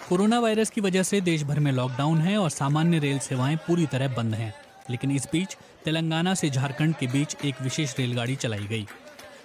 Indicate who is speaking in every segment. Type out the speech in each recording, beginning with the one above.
Speaker 1: Corona virus की वजह से देश भर में लॉकडाउन है और सामान्य रेल सेवाएं पूरी तरह बंद हैं। लेकिन इस बीच तेलंगाना से झारखंड के बीच एक विशेष रेलगाड़ी चलाई गई।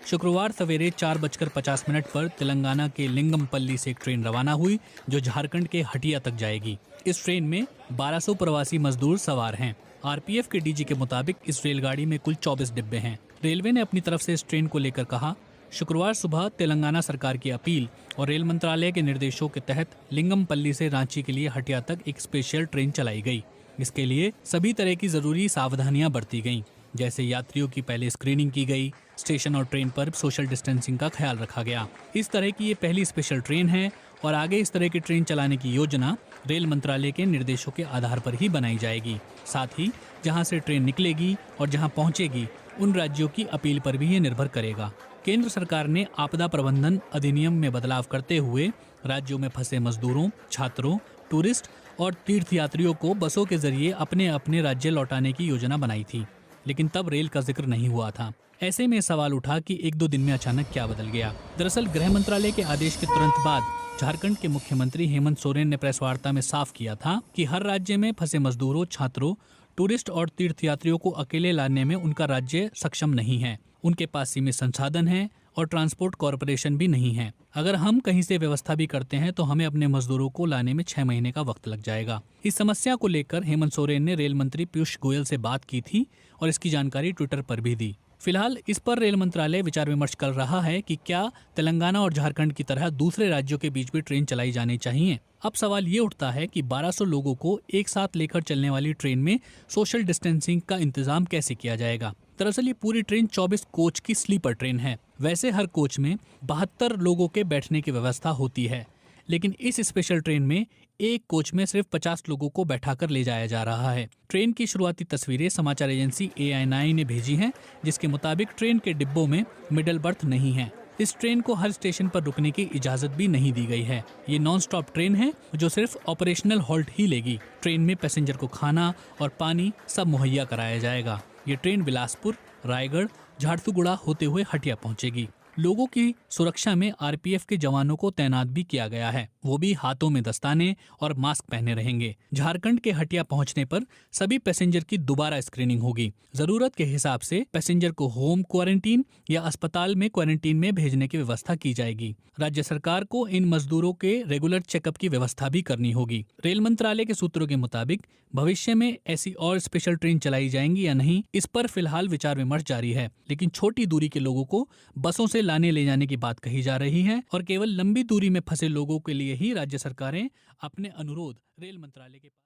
Speaker 1: शुक्रवार सवेरे 4:50 पर तेलंगाना के लिंगमपल्ली से एक ट्रेन रवाना हुई जो झारखंड के हटिया तक जाएगी। इस ट्रेन में 1200 प्रवासी मजदूर सवार हैं। आरपीएफ के डीजी के मुताबिक इस रेलगाड़ी में कुल 24 डिब्बे हैं। रेलवे ने अपनी तरफ से इस ट्रेन को लेकर कहा, शुक्रवार सुबह तेलंगाना सरकार की अपील और रेल मंत्रालय के निर्देशों के तहत लिंगमपल्ली से रांची के लिए हटिया तक एक स्पेशल ट्रेन चलाई गई। इसके लिए सभी तरह की जरूरी सावधानियां बरती गईं, जैसे यात्रियों की पहले स्क्रीनिंग की गई, स्टेशन और ट्रेन पर सोशल डिस्टेंसिंग का ख्याल रखा गया। इस तरह की ये पहली स्पेशल ट्रेन है और आगे इस तरह की ट्रेन चलाने की योजना रेल मंत्रालय के निर्देशों के आधार पर ही बनाई जाएगी। साथ ही जहां से ट्रेन निकलेगी और जहां पहुंचेगी उन राज्यों की अपील पर भी ये निर्भर करेगा। केंद्र सरकार ने आपदा प्रबंधन अधिनियम में बदलाव करते हुए राज्यों में फंसे मजदूरों, छात्रों, टूरिस्ट और तीर्थयात्रियों को बसों के जरिए अपने अपने राज्य लौटाने की योजना बनाई थी, लेकिन तब रेल का जिक्र नहीं हुआ था। ऐसे में सवाल उठा कि एक दो दिन में अचानक क्या बदल गया। दरअसल गृह मंत्रालय के आदेश के तुरंत बाद झारखंड के मुख्यमंत्री हेमंत सोरेन ने प्रेस वार्ता में साफ किया था कि हर राज्य में फंसे मजदूरों, छात्रों, टूरिस्ट और तीर्थयात्रियों को अकेले लाने में उनका राज्य सक्षम नहीं है। उनके पास सीमित संसाधन हैं और ट्रांसपोर्ट कॉरपोरेशन भी नहीं है। अगर हम कहीं से व्यवस्था भी करते हैं तो हमें अपने मजदूरों को लाने में 6 महीने का वक्त लग जाएगा। इस समस्या को लेकर हेमंत सोरेन ने रेल मंत्री पीयूष गोयल से बात की थी और इसकी जानकारी ट्विटर पर भी दी। फिलहाल इस पर रेल मंत्रालय विचार विमर्श कर रहा है कि क्या तेलंगाना और झारखंड की तरह दूसरे राज्यों के बीच भी ट्रेन चलाई जानी चाहिए। अब सवाल ये उठता है कि 1200 लोगों को एक साथ लेकर चलने वाली ट्रेन में सोशल डिस्टेंसिंग का इंतजाम कैसे किया जाएगा। दरअसल ये पूरी ट्रेन 24 कोच की स्लीपर ट्रेन है। वैसे हर कोच में 72 लोगों के बैठने की व्यवस्था होती है, लेकिन इस स्पेशल ट्रेन में एक कोच में सिर्फ 50 लोगों को बैठाकर ले जाया जा रहा है। ट्रेन की शुरुआती तस्वीरें समाचार एजेंसी ANI ने भेजी हैं, जिसके मुताबिक ट्रेन के डिब्बों में मिडल बर्थ नहीं है। इस ट्रेन को हर स्टेशन पर रुकने की इजाजत भी नहीं दी गई है। ये नॉन स्टॉप ट्रेन है जो सिर्फ ऑपरेशनल हॉल्ट ही लेगी। ट्रेन में पैसेंजर को खाना और पानी सब मुहैया कराया जाएगा। ये ट्रेन बिलासपुर, रायगढ़, झारसुगुड़ा होते हुए हटिया पहुंचेगी। लोगों की सुरक्षा में आरपीएफ के जवानों को तैनात भी किया गया है। वो भी हाथों में दस्ताने और मास्क पहने रहेंगे। झारखंड के हटिया पहुंचने पर सभी पैसेंजर की दोबारा स्क्रीनिंग होगी। जरूरत के हिसाब से पैसेंजर को होम क्वारंटीन या अस्पताल में क्वारंटीन में भेजने की व्यवस्था की जाएगी। राज्य सरकार को इन मजदूरों के रेगुलर चेकअप की व्यवस्था भी करनी होगी। रेल मंत्रालय के सूत्रों के मुताबिक भविष्य में ऐसी और स्पेशल ट्रेन चलाई जाएंगी या नहीं, इस पर फिलहाल विचार विमर्श जारी है। लेकिन छोटी दूरी के लोगों को बसों से लाने ले जाने की बात कही जा रही है और केवल लंबी दूरी में फंसे लोगों के लिए ही राज्य सरकारें अपने अनुरोध रेल मंत्रालय के पास